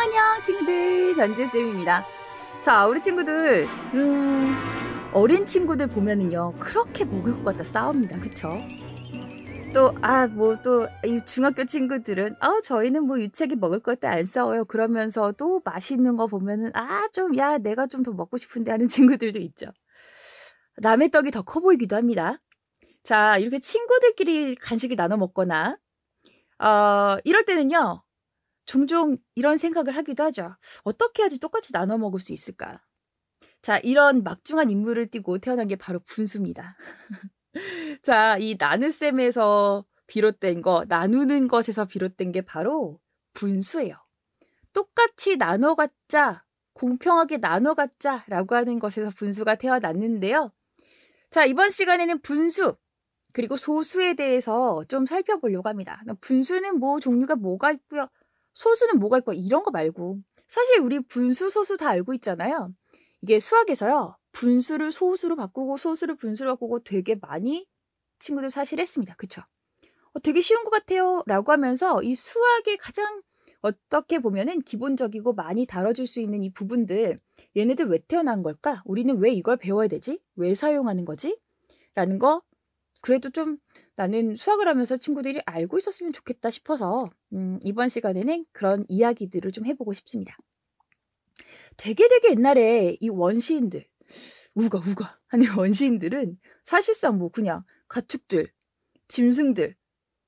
안녕 친구들, 전지쌤입니다. 자, 우리 친구들 어린 친구들 보면은요 그렇게 먹을 것 같다 싸웁니다. 그쵸? 또 이 중학교 친구들은 저희는 뭐 유책이 먹을 것 같다 안 싸워요 그러면서도 맛있는 거 보면은 내가 좀 더 먹고 싶은데 하는 친구들도 있죠. 남의 떡이 더 커 보이기도 합니다. 자, 이렇게 친구들끼리 간식을 나눠 먹거나 이럴 때는요 종종 이런 생각을 하기도 하죠. 어떻게 해야지 똑같이 나눠 먹을 수 있을까? 자, 이런 막중한 임무를 띠고 태어난 게 바로 분수입니다. 자, 이 나눗셈에서 비롯된 거, 나누는 것에서 비롯된 게 바로 분수예요. 똑같이 나눠 갖자, 공평하게 나눠 갖자라고 하는 것에서 분수가 태어났는데요. 자, 이번 시간에는 분수, 그리고 소수에 대해서 좀 살펴보려고 합니다. 분수는 뭐 종류가 뭐가 있고요. 소수는 뭐가 있고 이런 거 말고 사실 우리 분수, 소수 다 알고 있잖아요. 이게 수학에서요. 분수를 소수로 바꾸고 소수를 분수로 바꾸고 되게 많이 친구들 사실 했습니다. 그쵸? 되게 쉬운 것 같아요 라고 하면서 이 수학의 가장 어떻게 보면은 기본적이고 많이 다뤄질 수 있는 이 부분들, 얘네들 왜 태어난 걸까? 우리는 왜 이걸 배워야 되지? 왜 사용하는 거지? 라는 거 그래도 좀 나는 수학을 하면서 친구들이 알고 있었으면 좋겠다 싶어서 이번 시간에는 그런 이야기들을 좀 해보고 싶습니다. 되게 옛날에 이 원시인들, 우가 하는 원시인들은 사실상 뭐 그냥 가축들, 짐승들,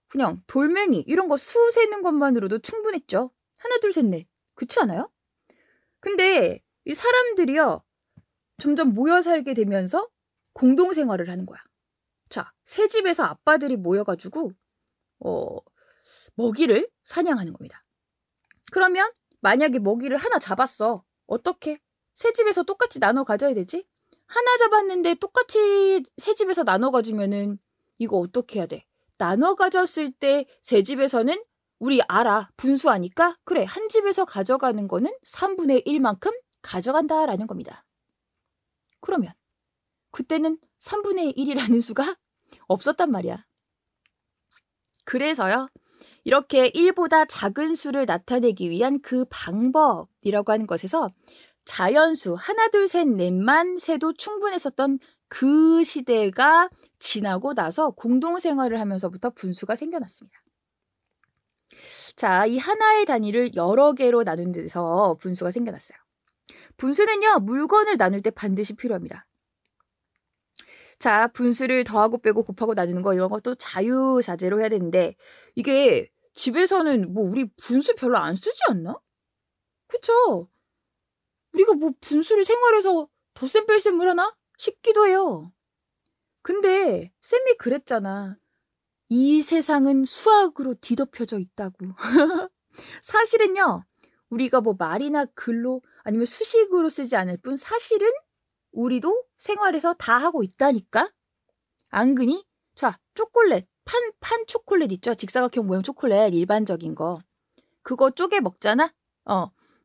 그냥 돌멩이 이런 거 수 세는 것만으로도 충분했죠. 하나, 둘, 셋, 넷. 그렇지 않아요? 근데 이 사람들이요 점점 모여 살게 되면서 공동생활을 하는 거야. 자, 새 집에서 아빠들이 모여가지고 먹이를 사냥하는 겁니다. 그러면 만약에 먹이를 하나 잡았어. 어떻게? 새 집에서 똑같이 나눠 가져야 되지? 하나 잡았는데 똑같이 새 집에서 나눠 가지면은 이거 어떻게 해야 돼? 나눠 가졌을 때 새 집에서는 우리 알아. 분수하니까 그래. 한 집에서 가져가는 거는 3분의 1만큼 가져간다라는 겁니다. 그러면 그때는 3분의 1이라는 수가 없었단 말이야. 그래서요. 이렇게 1보다 작은 수를 나타내기 위한 그 방법이라고 하는 것에서 자연수 하나, 둘, 셋, 넷만 세도 충분했었던 그 시대가 지나고 나서 공동생활을 하면서부터 분수가 생겨났습니다. 자, 이 하나의 단위를 여러 개로 나눈 데서 분수가 생겨났어요. 분수는요. 물건을 나눌 때 반드시 필요합니다. 자, 분수를 더하고 빼고 곱하고 나누는 거 이런 것도 자유자재로 해야 되는데 이게 집에서는 뭐 우리 분수 별로 안 쓰지 않나? 그쵸? 우리가 뭐 분수를 생활에서 덧셈 뺄셈을 하나? 싶기도 해요. 근데 쌤이 그랬잖아. 이 세상은 수학으로 뒤덮여져 있다고. 사실은요. 우리가 뭐 말이나 글로 아니면 수식으로 쓰지 않을 뿐 사실은 우리도 생활에서 다 하고 있다니까? 안 그니? 자, 초콜릿. 판 초콜릿 있죠? 직사각형 모양 초콜릿 일반적인 거. 그거 쪼개 먹잖아?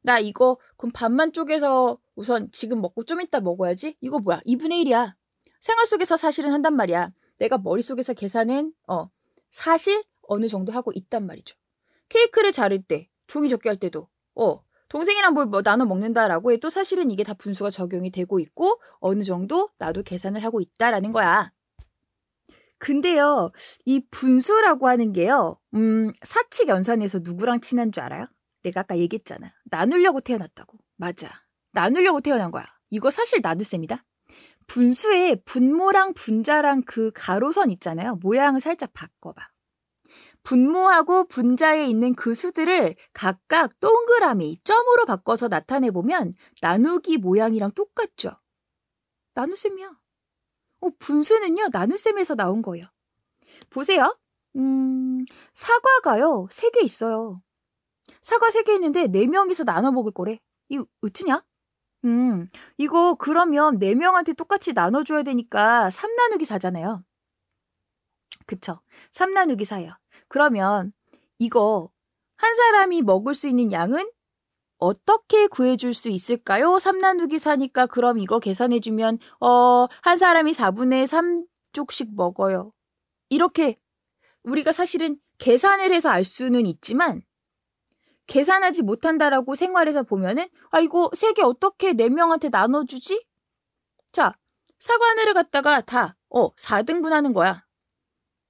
나 이거 그럼 반만 쪼개서 우선 지금 먹고 좀 이따 먹어야지? 이거 뭐야? 2분의 1이야. 생활 속에서 사실은 한단 말이야. 내가 머릿속에서 계산은 사실 어느 정도 하고 있단 말이죠. 케이크를 자를 때, 종이 접기 할 때도 동생이랑 뭘 나눠 먹는다라고 해도 사실은 이게 다 분수가 적용이 되고 있고 어느 정도 나도 계산을 하고 있다라는 거야. 근데요, 이 분수라고 하는 게요, 사칙 연산에서 누구랑 친한 줄 알아요? 내가 아까 얘기했잖아. 나누려고 태어났다고. 맞아. 나누려고 태어난 거야. 이거 사실 나눗셈이다. 분수에 분모랑 분자랑 그 가로선 있잖아요. 모양을 살짝 바꿔봐. 분모하고 분자에 있는 그 수들을 각각 동그라미, 점으로 바꿔서 나타내보면 나누기 모양이랑 똑같죠? 나눗셈이야. 분수는요, 나눗셈에서 나온 거예요. 보세요. 사과가요, 3개 있어요. 사과 3개 있는데 4명이서 나눠 먹을 거래. 이거 어쩌냐? 이거 그러면 4명한테 똑같이 나눠줘야 되니까 3 나누기 4잖아요. 그쵸? 3 나누기 4예요. 그러면 이거 한 사람이 먹을 수 있는 양은 어떻게 구해줄 수 있을까요? 3 나누기 4니까 그럼 이거 계산해주면 한 사람이 4분의 3쪽씩 먹어요. 이렇게 우리가 사실은 계산을 해서 알 수는 있지만 계산하지 못한다라고 생활에서 보면은 아 이거 3개 어떻게 4명한테 나눠주지? 자, 사과 하나를 갖다가 다 4등분하는 거야.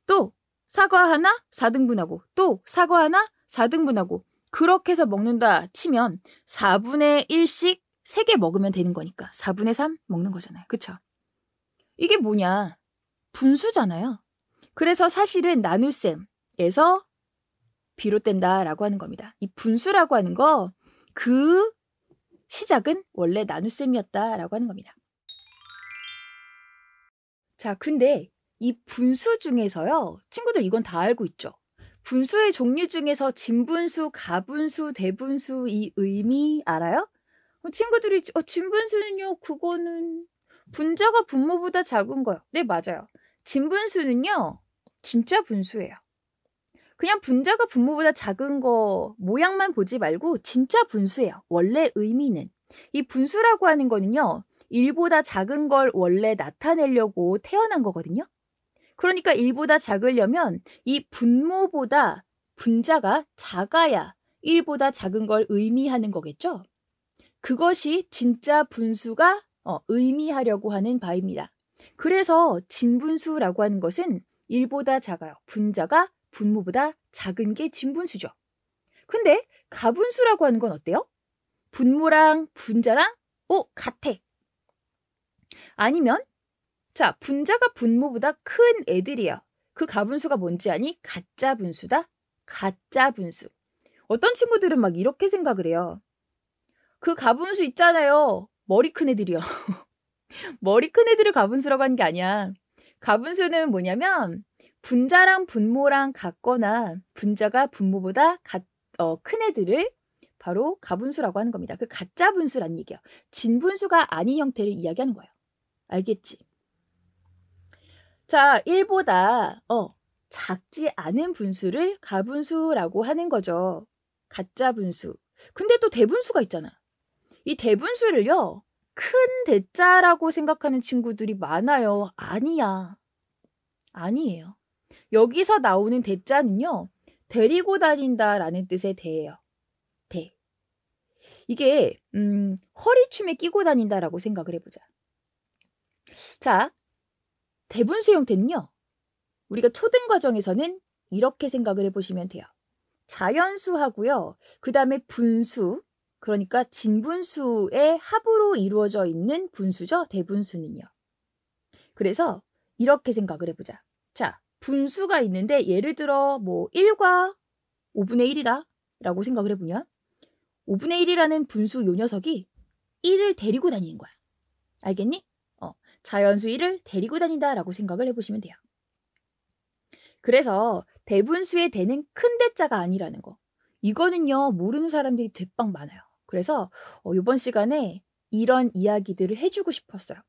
또 사과 하나 4등분하고 또 사과 하나 4등분하고 그렇게 해서 먹는다 치면 4분의 1씩 3개 먹으면 되는 거니까 4분의 3 먹는 거잖아요. 그쵸? 이게 뭐냐? 분수잖아요. 그래서 사실은 나눗셈에서 비롯된다라고 하는 겁니다. 이 분수라고 하는 거 그 시작은 원래 나눗셈이었다라고 하는 겁니다. 자, 근데 이 분수 중에서요. 친구들 이건 다 알고 있죠? 분수의 종류 중에서 진분수, 가분수, 대분수 이 의미 알아요? 친구들이 진분수는요. 그거는 분자가 분모보다 작은 거요. 네, 맞아요. 진분수는요. 진짜 분수예요. 그냥 분자가 분모보다 작은 거 모양만 보지 말고 진짜 분수예요. 원래 의미는. 이 분수라고 하는 거는요. 1보다 작은 걸 원래 나타내려고 태어난 거거든요. 그러니까 1보다 작으려면 이 분모보다 분자가 작아야 1보다 작은 걸 의미하는 거겠죠. 그것이 진짜 분수가 의미하려고 하는 바입니다. 그래서 진분수라고 하는 것은 1보다 작아요. 분자가 분모보다 작은 게 진분수죠. 근데 가분수라고 하는 건 어때요? 분모랑 분자랑 같아. 아니면 자, 분자가 분모보다 큰 애들이에요. 그 가분수가 뭔지 아니? 가짜 분수다. 가짜 분수. 어떤 친구들은 막 이렇게 생각을 해요. 그 가분수 있잖아요. 머리 큰 애들이요. 머리 큰 애들을 가분수라고 하는 게 아니야. 가분수는 뭐냐면 분자랑 분모랑 같거나 분자가 분모보다 큰 애들을 바로 가분수라고 하는 겁니다. 그 가짜 분수란 얘기예요. 진분수가 아닌 형태를 이야기하는 거예요. 알겠지? 자, 1보다 작지 않은 분수를 가분수라고 하는 거죠. 가짜 분수. 근데 또 대분수가 있잖아. 이 대분수를요. 큰 대자라고 생각하는 친구들이 많아요. 아니야. 아니에요. 여기서 나오는 대자는요. 데리고 다닌다라는 뜻의 대예요. 대. 이게 허리춤에 끼고 다닌다라고 생각을 해보자. 자, 대분수 형태는요. 우리가 초등 과정에서는 이렇게 생각을 해보시면 돼요. 자연수하고요. 그 다음에 분수, 그러니까 진분수의 합으로 이루어져 있는 분수죠. 대분수는요. 그래서 이렇게 생각을 해보자. 자, 분수가 있는데 예를 들어 뭐 1과 5분의 1이다 라고 생각을 해보면 5분의 1이라는 분수 요 녀석이 1을 데리고 다니는 거야. 알겠니? 자연수 1을 데리고 다닌다 라고 생각을 해보시면 돼요. 그래서 대분수의 대는 큰 대자가 아니라는 거. 이거는요. 모르는 사람들이 대빵 많아요. 그래서 이번 시간에 이런 이야기들을 해주고 싶었어요.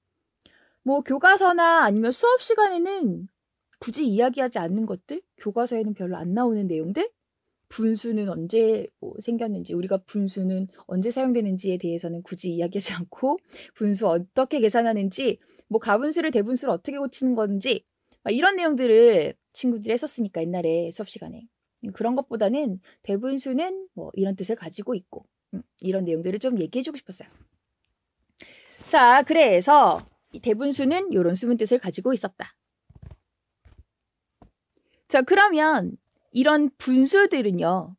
뭐 교과서나 아니면 수업 시간에는 굳이 이야기하지 않는 것들, 교과서에는 별로 안 나오는 내용들, 분수는 언제 생겼는지, 우리가 분수는 언제 사용되는지에 대해서는 굳이 이야기하지 않고 분수 어떻게 계산하는지, 뭐 가분수를 대분수를 어떻게 고치는 건지 이런 내용들을 친구들이 했었으니까 옛날에 수업 시간에. 그런 것보다는 대분수는 뭐 이런 뜻을 가지고 있고 이런 내용들을 좀 얘기해주고 싶었어요. 자, 그래서 이 대분수는 이런 숨은 뜻을 가지고 있었다. 자, 그러면 이런 분수들은요.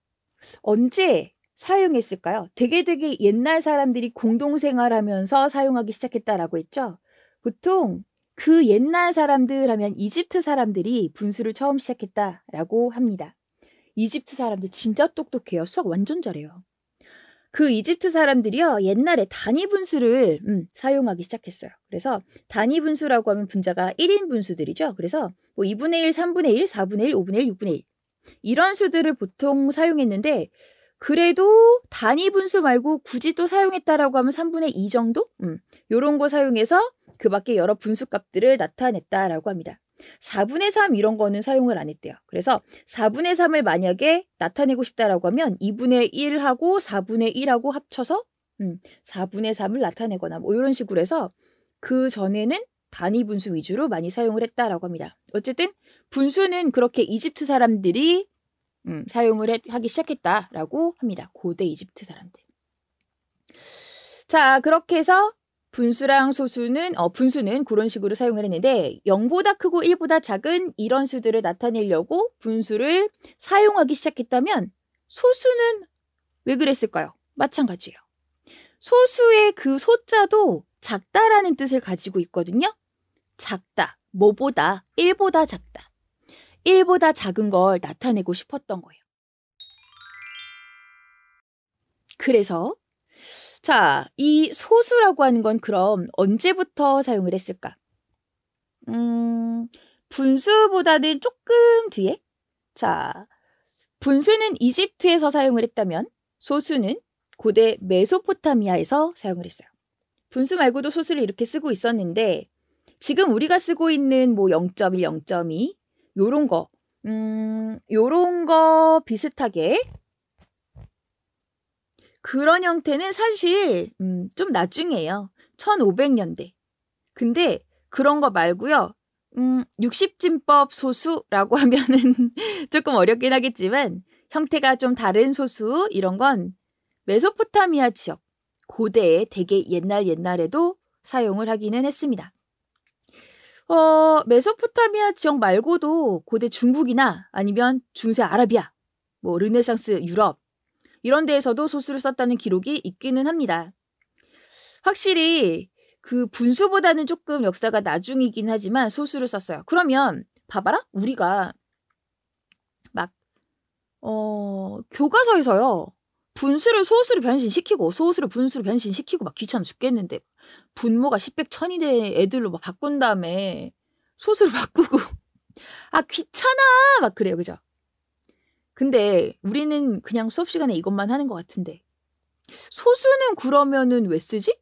언제 사용했을까요? 되게 옛날 사람들이 공동생활하면서 사용하기 시작했다라고 했죠. 보통 그 옛날 사람들 하면 이집트 사람들이 분수를 처음 시작했다라고 합니다. 이집트 사람들 진짜 똑똑해요. 수학 완전 잘해요. 그 이집트 사람들이요. 옛날에 단위 분수를 사용하기 시작했어요. 그래서 단위 분수라고 하면 분자가 1인 분수들이죠. 그래서 뭐 2분의 1, 3분의 1, 4분의 1, 5분의 1, 6분의 1 이런 수들을 보통 사용했는데 그래도 단위 분수 말고 굳이 또 사용했다라고 하면 3분의 2 정도? 요런 거 사용해서 그 밖에 여러 분수값들을 나타냈다라고 합니다. 4분의 3 이런 거는 사용을 안 했대요. 그래서 4분의 3을 만약에 나타내고 싶다라고 하면 2분의 1하고 4분의 1하고 합쳐서 4분의 3을 나타내거나 뭐 이런 식으로 해서 그 전에는 단위 분수 위주로 많이 사용을 했다라고 합니다. 어쨌든 분수는 그렇게 이집트 사람들이 사용을 하기 시작했다라고 합니다. 고대 이집트 사람들. 자, 그렇게 해서 분수랑 분수는 그런 식으로 사용을 했는데 0보다 크고 1보다 작은 이런 수들을 나타내려고 분수를 사용하기 시작했다면 소수는 왜 그랬을까요? 마찬가지예요. 소수의 그 소자도 작다라는 뜻을 가지고 있거든요. 작다, 뭐보다, 1보다 작다. 1보다 작은 걸 나타내고 싶었던 거예요. 그래서 자, 이 소수라고 하는 건 그럼 언제부터 사용을 했을까? 분수보다는 조금 뒤에? 자, 분수는 이집트에서 사용을 했다면 소수는 고대 메소포타미아에서 사용을 했어요. 분수 말고도 소수를 이렇게 쓰고 있었는데 지금 우리가 쓰고 있는 뭐 0.1, 0.2 요런 거 비슷하게 그런 형태는 사실 좀 나중이에요. 1500년대. 근데 그런 거 말고요. 60진법 소수라고 하면은 조금 어렵긴 하겠지만 형태가 좀 다른 소수 이런 건 메소포타미아 지역 고대에 되게 옛날에도 사용을 하기는 했습니다. 메소포타미아 지역 말고도 고대 중국이나 아니면 중세 아라비아, 뭐 르네상스 유럽 이런 데에서도 소수를 썼다는 기록이 있기는 합니다. 확실히 그 분수보다는 조금 역사가 나중이긴 하지만 소수를 썼어요. 그러면 봐봐라. 우리가 막 교과서에서요. 분수를 소수로 변신시키고 소수를 분수로 변신시키고 막 귀찮아 죽겠는데 분모가 10백 1000이 된 애들로 막 바꾼 다음에 소수로 바꾸고 아 귀찮아 막 그래요. 그죠? 근데 우리는 그냥 수업 시간에 이것만 하는 것 같은데 소수는 그러면은 왜 쓰지?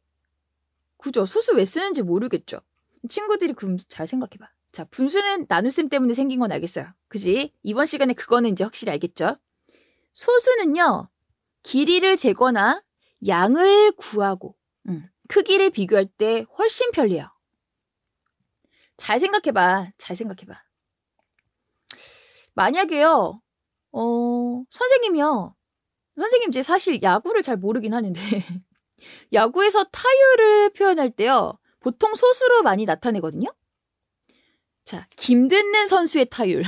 그죠? 소수 왜 쓰는지 모르겠죠? 친구들이 그럼 잘 생각해봐. 자, 분수는 나눗셈 때문에 생긴 건 알겠어요. 그지? 이번 시간에 그거는 이제 확실히 알겠죠? 소수는요. 길이를 재거나 양을 구하고 크기를 비교할 때 훨씬 편리해요. 잘 생각해봐. 잘 생각해봐. 만약에요. 선생님 이제 사실 야구를 잘 모르긴 하는데 야구에서 타율을 표현할 때요. 보통 소수로 많이 나타내거든요. 자, 김듣는 선수의 타율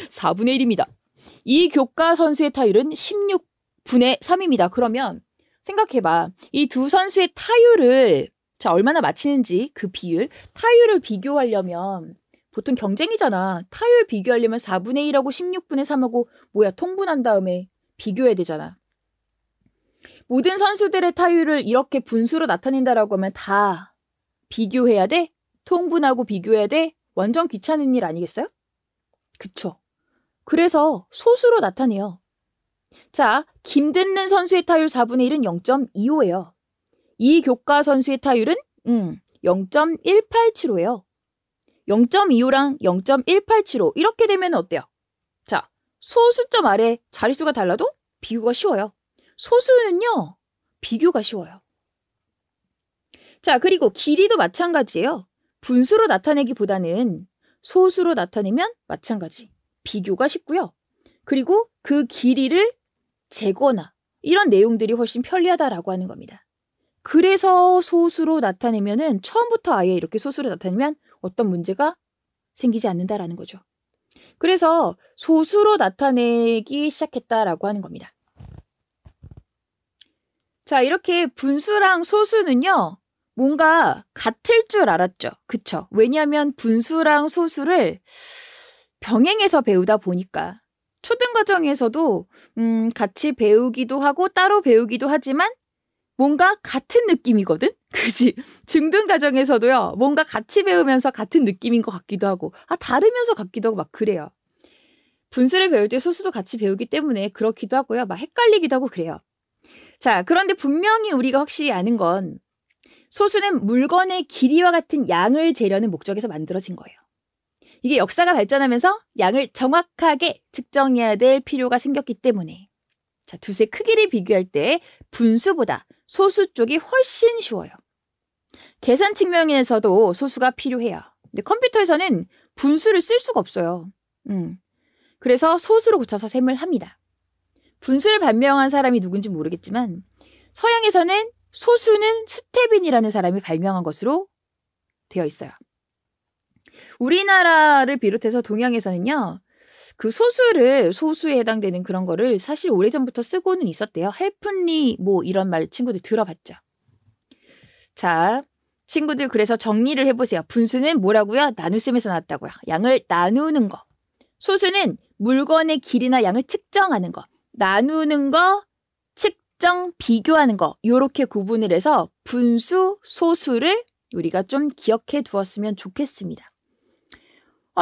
4분의 1입니다. 이교과 선수의 타율은 16분의 3입니다. 그러면 생각해봐. 이 두 선수의 타율을 자 얼마나 맞히는지 그 비율 타율을 비교하려면 보통 경쟁이잖아. 타율 비교하려면 4분의 1하고 16분의 3하고 뭐야 통분한 다음에 비교해야 되잖아. 모든 선수들의 타율을 이렇게 분수로 나타낸다라고 하면 다 비교해야 돼? 통분하고 비교해야 돼? 완전 귀찮은 일 아니겠어요? 그쵸? 그래서 소수로 나타내요. 자, 김듣는 선수의 타율 4분의 1은 0.25예요. 이교과 선수의 타율은 0.187호예요. 0.25랑 0.187호 이렇게 되면 어때요? 자, 소수점 아래 자릿수가 달라도 비교가 쉬워요. 소수는요. 비교가 쉬워요. 자, 그리고 길이도 마찬가지예요. 분수로 나타내기보다는 소수로 나타내면 마찬가지. 비교가 쉽고요. 그리고 그 길이를 재거나 이런 내용들이 훨씬 편리하다라고 하는 겁니다. 그래서 소수로 나타내면은 처음부터 아예 이렇게 소수로 나타내면 어떤 문제가 생기지 않는다라는 거죠. 그래서 소수로 나타내기 시작했다라고 하는 겁니다. 자, 이렇게 분수랑 소수는요. 뭔가 같을 줄 알았죠. 그쵸? 왜냐하면 분수랑 소수를 병행해서 배우다 보니까 초등과정에서도 같이 배우기도 하고 따로 배우기도 하지만 뭔가 같은 느낌이거든? 그치? 중등과정에서도요. 뭔가 같이 배우면서 같은 느낌인 것 같기도 하고 다르면서 같기도 하고 막 그래요. 분수를 배울 때 소수도 같이 배우기 때문에 그렇기도 하고요. 막 헷갈리기도 하고 그래요. 자, 그런데 분명히 우리가 확실히 아는 건 소수는 물건의 길이와 같은 양을 재려는 목적에서 만들어진 거예요. 이게 역사가 발전하면서 양을 정확하게 측정해야 될 필요가 생겼기 때문에 자, 두세 크기를 비교할 때 분수보다 소수 쪽이 훨씬 쉬워요. 계산 측면에서도 소수가 필요해요. 근데 컴퓨터에서는 분수를 쓸 수가 없어요. 그래서 소수로 고쳐서 셈을 합니다. 분수를 발명한 사람이 누군지 모르겠지만 서양에서는 소수는 스테빈이라는 사람이 발명한 것으로 되어 있어요. 우리나라를 비롯해서 동양에서는요. 그 소수에 해당되는 그런 거를 사실 오래전부터 쓰고는 있었대요. 할픈리 뭐 이런 말 친구들 들어봤죠. 자, 친구들 그래서 정리를 해보세요. 분수는 뭐라고요? 나눗셈에서 나왔다고요. 양을 나누는 거. 소수는 물건의 길이나 양을 측정하는 거. 나누는 거, 측정, 비교하는 거. 요렇게 구분을 해서 분수, 소수를 우리가 좀 기억해 두었으면 좋겠습니다.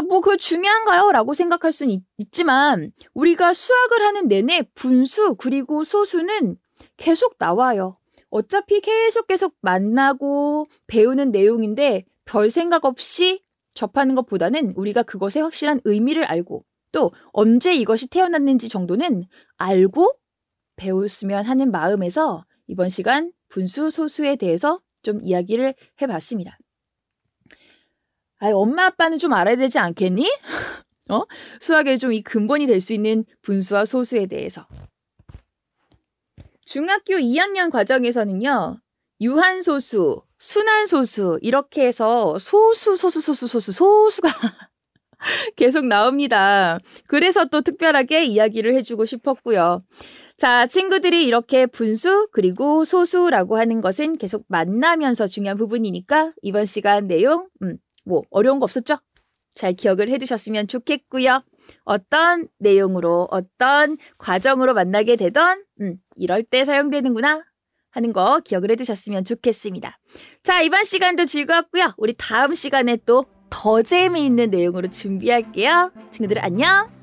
뭐 그거 중요한가요? 라고 생각할 수는 있지만 우리가 수학을 하는 내내 분수 그리고 소수는 계속 나와요. 어차피 계속 만나고 배우는 내용인데 별 생각 없이 접하는 것보다는 우리가 그것의 확실한 의미를 알고 또 언제 이것이 태어났는지 정도는 알고 배웠으면 하는 마음에서 이번 시간 분수, 소수에 대해서 좀 이야기를 해봤습니다. 엄마 아빠는 좀 알아야 되지 않겠니? 수학의 좀 이 근본이 될 수 있는 분수와 소수에 대해서. 중학교 2학년 과정에서는요. 유한소수, 순한소수 이렇게 해서 소수가 계속 나옵니다. 그래서 또 특별하게 이야기를 해주고 싶었고요. 자, 친구들이 이렇게 분수 그리고 소수라고 하는 것은 계속 만나면서 중요한 부분이니까 이번 시간 내용 뭐 어려운 거 없었죠? 잘 기억을 해두셨으면 좋겠고요. 어떤 내용으로 어떤 과정으로 만나게 되던 이럴 때 사용되는구나 하는 거 기억을 해두셨으면 좋겠습니다. 자, 이번 시간도 즐거웠고요. 우리 다음 시간에 또 더 재미있는 내용으로 준비할게요. 친구들 안녕.